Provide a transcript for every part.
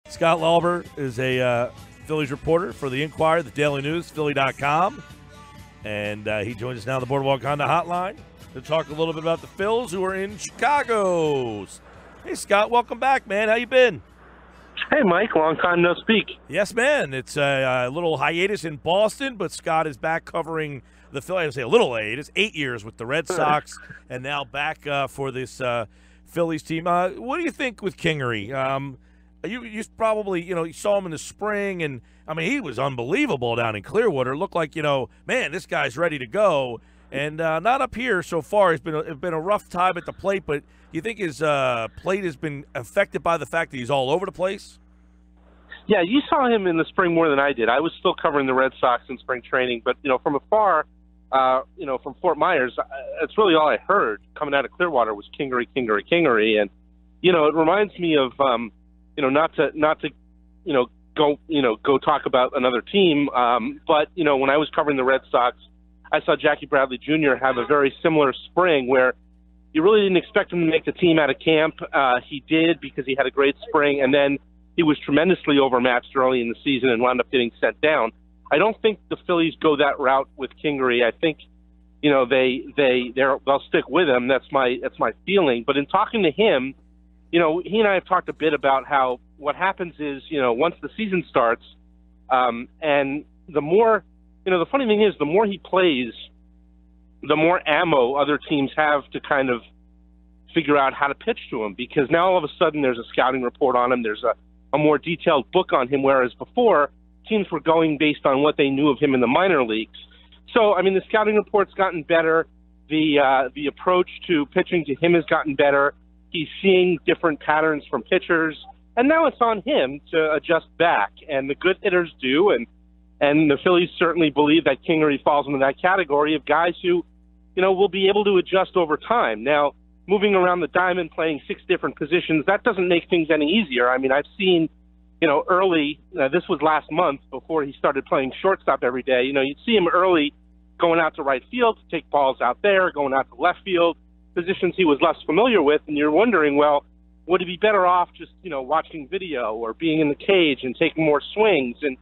Scott Lauber is a Phillies reporter for the Inquirer, the Daily News, Philly.com. And he joins us now on the Boardwalk Honda Hotline to talk a little bit about the Phils who are in Chicago. Hey, Scott, welcome back, man. How you been? Hey, Mike. Long time no speak. Yes, man. It's a little hiatus in Boston, but Scott is back covering the Phillies. I would say a little hiatus, 8 years with the Red Sox, and now back for this Phillies team. What do you think with Kingery? You probably, you saw him in the spring, and, I mean, he was unbelievable down in Clearwater. It looked like, man, this guy's ready to go. And not up here so far. It's been a rough time at the plate, but you think his plate has been affected by the fact that he's all over the place? Yeah, you saw him in the spring more than I did. I was still covering the Red Sox in spring training, but, from afar, from Fort Myers, that's really all I heard coming out of Clearwater was Kingery. And, it reminds me of, not to go talk about another team. But, when I was covering the Red Sox, I saw Jackie Bradley Jr. have a very similar spring where you really didn't expect him to make the team out of camp. He did because he had a great spring, and then he was tremendously overmatched early in the season and wound up getting sent down. I don't think the Phillies go that route with Kingery. I think, they'll stick with him. That's my feeling. But in talking to him, he and I have talked a bit about how what happens is, once the season starts, and the more, the funny thing is, the more he plays, the more ammo other teams have to kind of figure out how to pitch to him, because now all of a sudden there's a scouting report on him. There's a more detailed book on him, whereas before teams were going based on what they knew of him in the minor leagues. So, I mean, the scouting report's gotten better. The approach to pitching to him has gotten better. He's seeing different patterns from pitchers, and now it's on him to adjust back. And the good hitters do, and the Phillies certainly believe that Kingery falls into that category of guys who, will be able to adjust over time. Now, moving around the diamond, playing 6 different positions, that doesn't make things any easier. I mean, I've seen, early, this was last month before he started playing shortstop every day. You'd see him early going out to right field to take balls out there, going out to left field, positions he was less familiar with, and you're wondering, well, would he be better off just, watching video or being in the cage and taking more swings? And,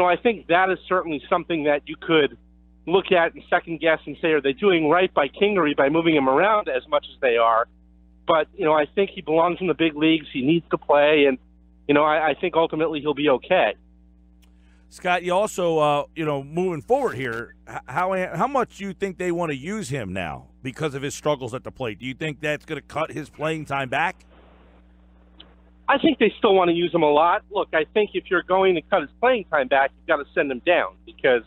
I think that is certainly something that you could look at and second guess and say, are they doing right by Kingery by moving him around as much as they are? But, I think he belongs in the big leagues. He needs to play, and, I think ultimately he'll be okay. Scott, you also, moving forward here, how much do you think they want to use him now because of his struggles at the plate? Do you think that's going to cut his playing time back? I think they still want to use him a lot. Look, I think if you're going to cut his playing time back, you've got to send him down, because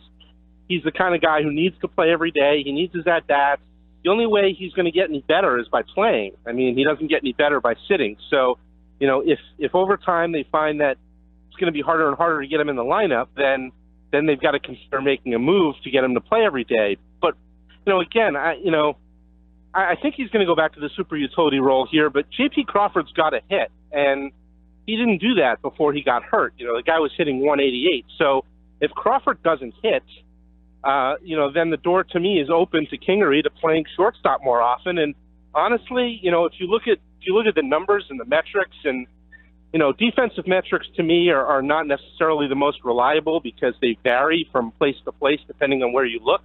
he's the kind of guy who needs to play every day. He needs his at-bats. The only way he's going to get any better is by playing. I mean, he doesn't get any better by sitting. So, if over time they find that it's going to be harder and harder to get him in the lineup, then they've got to consider making a move to get him to play every day. But, again, I think he's going to go back to the super utility role here, but J.P. Crawford's got a hit, and he didn't do that before he got hurt. The guy was hitting 188. So if Crawford doesn't hit, then the door to me is open to Kingery to playing shortstop more often. And honestly, if you look at the numbers and the metrics, and defensive metrics to me are not necessarily the most reliable because they vary from place to place depending on where you look.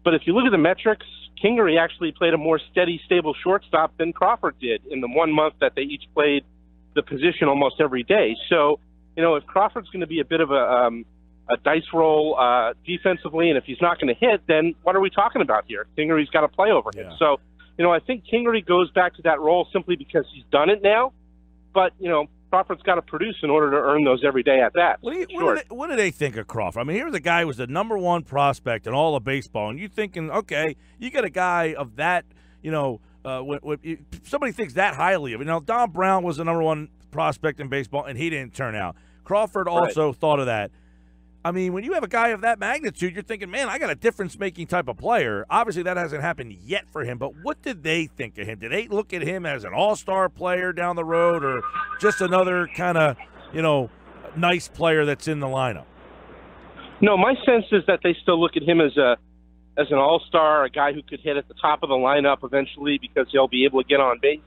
But if you look at the metrics, Kingery actually played a more steady, stable shortstop than Crawford did in the 1 month that they each played the position almost every day. So, if Crawford's going to be a bit of a dice roll defensively, and if he's not going to hit, then what are we talking about here? Kingery's got to play over him. So, I think Kingery goes back to that role simply because he's done it now. But, Crawford's got to produce in order to earn those every day at that. What do they think of Crawford? I mean, here's a guy who was the number 1 prospect in all of baseball, and you're thinking, okay, you got a guy of that, when somebody thinks that highly of it. Don Brown was the number 1 prospect in baseball, and he didn't turn out. Crawford also thought of that. I mean, when you have a guy of that magnitude, you're thinking, man, I got a difference-making type of player. Obviously, that hasn't happened yet for him, but what did they think of him? Did they look at him as an all-star player down the road, or just another kind of, nice player that's in the lineup? No, my sense is that they still look at him as an all-star, a guy who could hit at the top of the lineup eventually because he'll be able to get on base.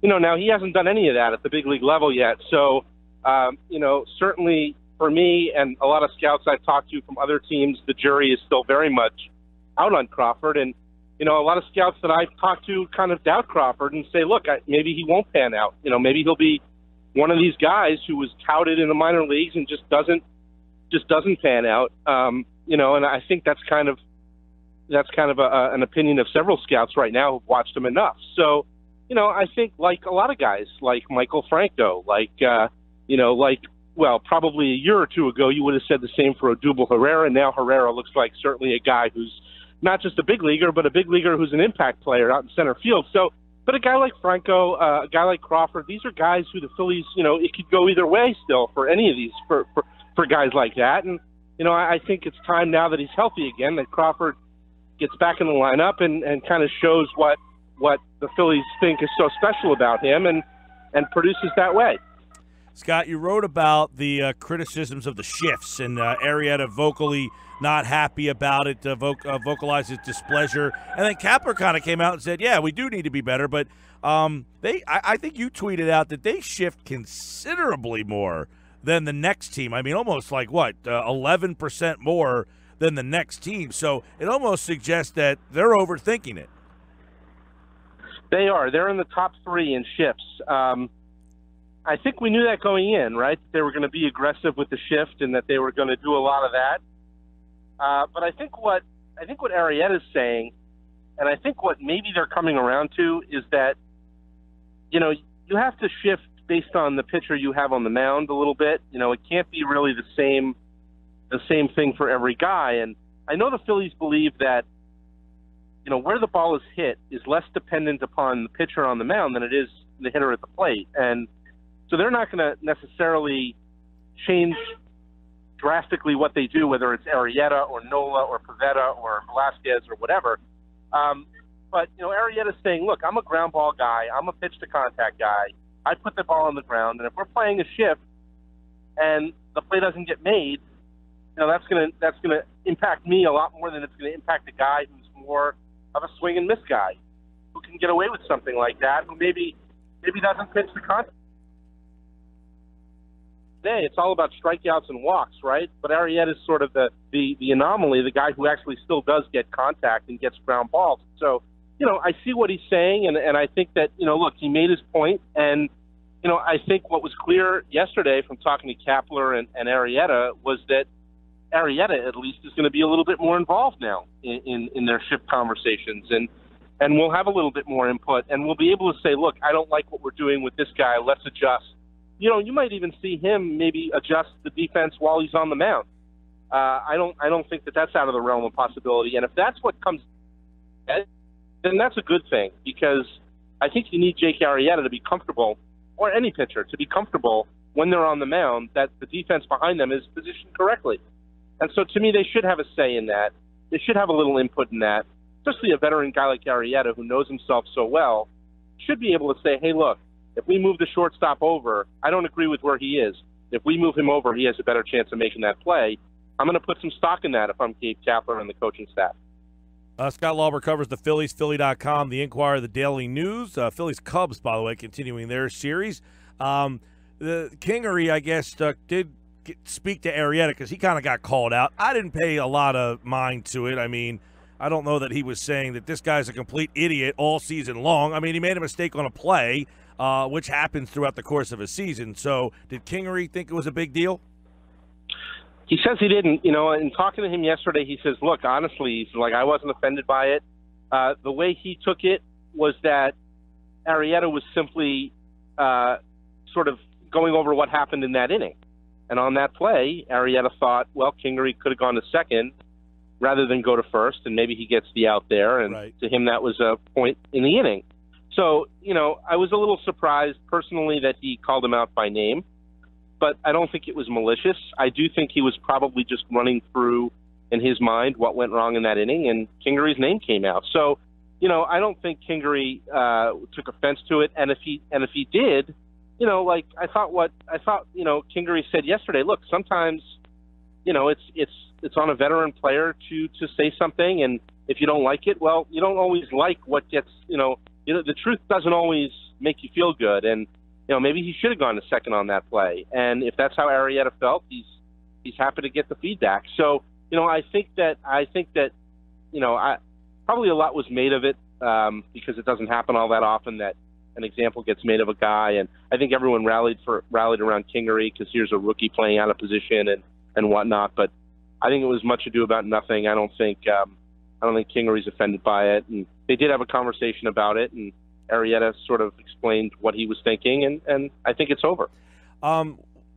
Now he hasn't done any of that at the big league level yet, so Certainly for me and a lot of scouts I've talked to from other teams, the jury is still very much out on Crawford. And, a lot of scouts that I've talked to kind of doubt Crawford and say, look, maybe he won't pan out. Maybe he'll be one of these guys who was touted in the minor leagues and just doesn't pan out. And I think that's kind of an opinion of several scouts right now who've watched him enough. So, I think like a lot of guys, like Michael Franco, probably a year or two ago, you would have said the same for Odubel Herrera. Now Herrera looks like certainly a guy who's not just a big leaguer, but a big leaguer who's an impact player out in center field. So, but a guy like Franco, a guy like Crawford, these are guys who the Phillies, it could go either way still for any of these, for guys like that. And, I think it's time now that he's healthy again, that Crawford gets back in the lineup and kind of shows what the Phillies think is so special about him and produces that way. Scott, you wrote about the criticisms of the shifts and Arrieta vocally not happy about it, vocalized his displeasure. And then Kapler kind of came out and said, yeah, we do need to be better. But I think you tweeted out that they shift considerably more than the next team. I mean, almost like, 11% more than the next team. So it almost suggests that they're overthinking it. They are. They're in the top 3 in shifts. I think we knew that going in, right? They were going to be aggressive with the shift and that they were going to do a lot of that. But I think what Arrieta is saying, and I think what maybe they're coming around to, is that you have to shift based on the pitcher you have on the mound a little bit. It can't be really the same thing for every guy. And I know the Phillies believe that where the ball is hit is less dependent upon the pitcher on the mound than it is the hitter at the plate. And so they're not going to necessarily change drastically what they do, whether it's Arrieta or Nola or Pivetta or Velasquez or whatever. But Arrieta's saying, look, I'm a ground ball guy. I'm a pitch-to-contact guy. I put the ball on the ground, and if we're playing a shift and the play doesn't get made, that's gonna impact me a lot more than it's going to impact a guy who's more of a swing and miss guy, who can get away with something like that, who maybe doesn't pitch the contact. Today, it's all about strikeouts and walks, right? But Arrieta is sort of the anomaly, the guy who actually still does get contact and gets ground balls. So, I see what he's saying, and I think that, look, he made his point, and, I think what was clear yesterday from talking to Kapler and Arrieta was that Arrieta, at least, is going to be a little bit more involved now in their shift conversations, and we'll have a little bit more input, and we'll be able to say, look, I don't like what we're doing with this guy, let's adjust. You might even see him maybe adjust the defense while he's on the mound. I don't think that that's out of the realm of possibility. And if that's what comes, then that's a good thing, because I think you need Jake Arrieta to be comfortable, or any pitcher to be comfortable when they're on the mound, that the defense behind them is positioned correctly. And so to me, they should have a say in that. They should have a little input in that. Especially a veteran guy like Arrieta, who knows himself so well, should be able to say, hey, look, if we move the shortstop over, I don't agree with where he is. If we move him over, he has a better chance of making that play. I'm going to put some stock in that if I'm Gabe Kapler and the coaching staff. Scott Lauber covers the Phillies, Philly.com, the Inquirer, the Daily News. Phillies Cubs, by the way, continuing their series. The Kingery, I guess, did speak to Arrieta because he kind of got called out. I didn't pay a lot of mind to it. I mean, I don't know that he was saying that this guy's a complete idiot all season long. I mean, he made a mistake on a play, which happens throughout the course of a season. So did Kingery think it was a big deal? He says he didn't. In talking to him yesterday, he says, look, honestly, he's like, I wasn't offended by it. The way he took it was that Arrieta was simply sort of going over what happened in that inning. And on that play, Arrieta thought, well, Kingery could have gone to second rather than go to first, and maybe he gets the out there. And right. To him, that was a point in the inning. So, I was a little surprised personally that he called him out by name, but I don't think it was malicious. I do think he was probably just running through in his mind what went wrong in that inning, and Kingery's name came out. So, I don't think Kingery took offense to it. And if he did, I thought Kingery said yesterday, look, sometimes, it's on a veteran player to say something, and if you don't like it, well, you don't always like what gets, the truth doesn't always make you feel good. And, maybe he should have gone to second on that play. And if that's how Arrieta felt, he's happy to get the feedback. So, I think that probably a lot was made of it because it doesn't happen all that often that an example gets made of a guy. And I think everyone rallied around Kingery because here's a rookie playing out of position and whatnot. But I think it was much ado about nothing. I don't think Kingery's offended by it. And they did have a conversation about it, and Arrieta sort of explained what he was thinking, and I think it's over.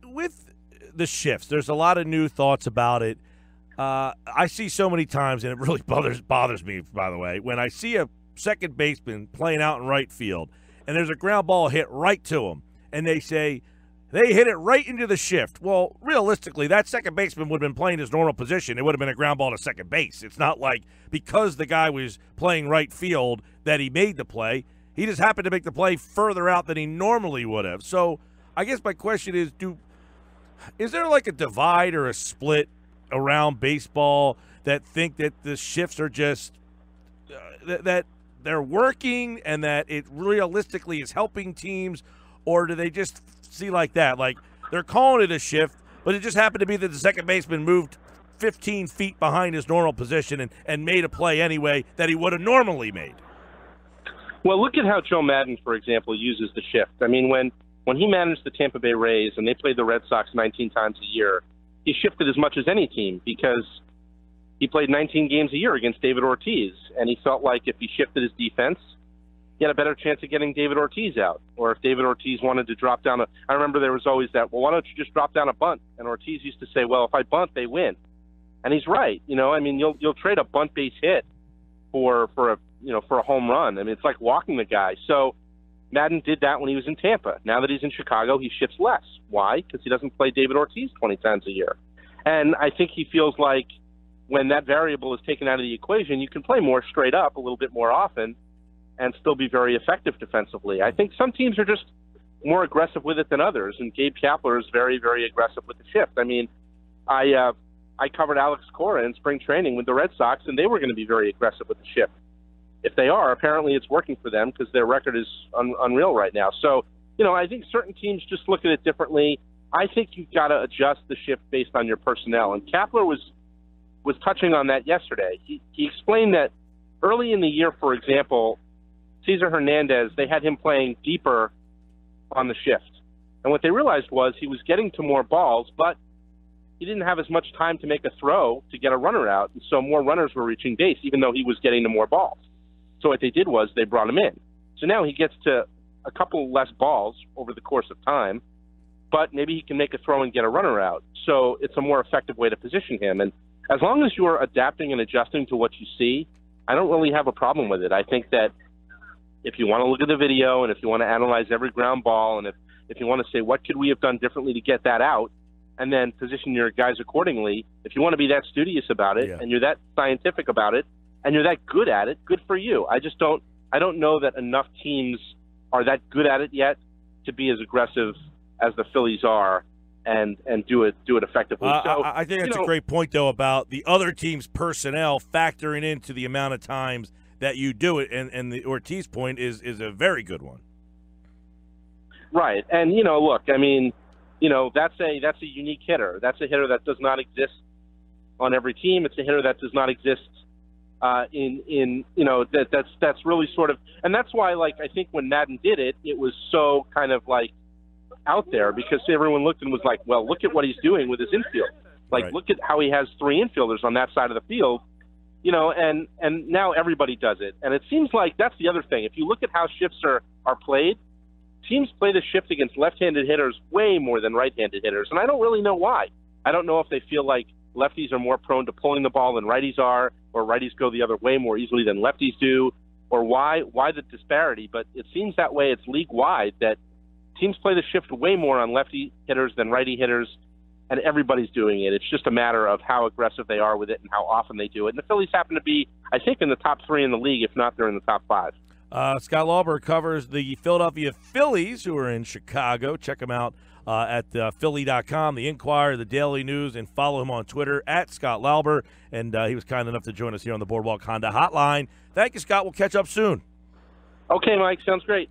With the shifts, there's a lot of new thoughts about it. I see so many times, and it really bothers me, by the way, when I see a second baseman playing out in right field, and there's a ground ball hit right to him, and they say they hit it right into the shift. Well, realistically, that second baseman would have been playing his normal position. It would have been a ground ball to second base. It's not like because the guy was playing right field that he made the play. He just happened to make the play further out than he normally would have. So I guess my question is, is there like a divide or a split around baseball that think that the shifts are just that they're working and that it realistically is helping teams, or do they just see like that? Like they're calling it a shift, but it just happened to be that the second baseman moved 15 feet behind his normal position and made a play anyway that he would have normally made. Well, look at how Joe Maddon, for example, uses the shift. I mean, when he managed the Tampa Bay Rays and they played the Red Sox 19 times a year, he shifted as much as any team because he played 19 games a year against David Ortiz, and he felt like if he shifted his defense, he had a better chance of getting David Ortiz out. Or if David Ortiz wanted to drop down I remember there was always that, well, why don't you just drop down a bunt? And Ortiz used to say, well, if I bunt, they win. And he's right. I mean, you'll trade a bunt base hit for a home run. I mean, it's like walking the guy. So Maddon did that when he was in Tampa. Now that he's in Chicago, he shifts less. Why? Because he doesn't play David Ortiz 20 times a year. And I think he feels like when that variable is taken out of the equation, you can play more straight up a little bit more often and still be very effective defensively. I think some teams are just more aggressive with it than others, and Gabe Kapler is very, very aggressive with the shift. I mean, I covered Alex Cora in spring training with the Red Sox, and they were going to be very aggressive with the shift. If they are, apparently it's working for them because their record is unreal right now. So, I think certain teams just look at it differently. I think you've got to adjust the shift based on your personnel. And Kapler was touching on that yesterday. He explained that early in the year, for example, Cesar Hernandez, they had him playing deeper on the shift. And what they realized was he was getting to more balls, but he didn't have as much time to make a throw to get a runner out. And so more runners were reaching base, even though he was getting to more balls. So what they did was they brought him in. So now he gets to a couple less balls over the course of time, but maybe he can make a throw and get a runner out. So it's a more effective way to position him. And as long as you're adapting and adjusting to what you see, I don't really have a problem with it. I think that if you want to look at the video and if you want to analyze every ground ball and if you want to say what could we have done differently to get that out and then position your guys accordingly, if you want to be that studious about it and you're that scientific about it, and you're that good at it, good for you. I don't know that enough teams are that good at it yet to be as aggressive as the Phillies are and do it effectively. So I think that's a great point, though, about the other team's personnel factoring into the amount of times that you do it, and the Ortiz point is a very good one. Right, and look, I mean, that's a unique hitter. That's a hitter that does not exist on every team. It's a hitter that does not exist. That's really sort of, and that's why, like, I think when Maddon did it, it was so kind of like out there because everyone looked and was like, well, look at what he's doing with his infield. Like, Look at how he has three infielders on that side of the field, and now everybody does it. And it seems like that's the other thing. If you look at how shifts are played, teams play the shift against left-handed hitters way more than right-handed hitters. And I don't really know why. I don't know if they feel like lefties are more prone to pulling the ball than righties are, or righties go the other way more easily than lefties do, or why the disparity. But it seems that way. It's league-wide that teams play the shift way more on lefty hitters than righty hitters, and everybody's doing it. It's just a matter of how aggressive they are with it and how often they do it. And the Phillies happen to be, I think, in the top 3 in the league. If not, they're in the top 5. Scott Lauber covers the Philadelphia Phillies, who are in Chicago. Check him out at Philly.com, the Inquirer, the Daily News, and follow him on Twitter at Scott Lauber. And he was kind enough to join us here on the Boardwalk Honda Hotline. Thank you, Scott. We'll catch up soon. Okay, Mike. Sounds great.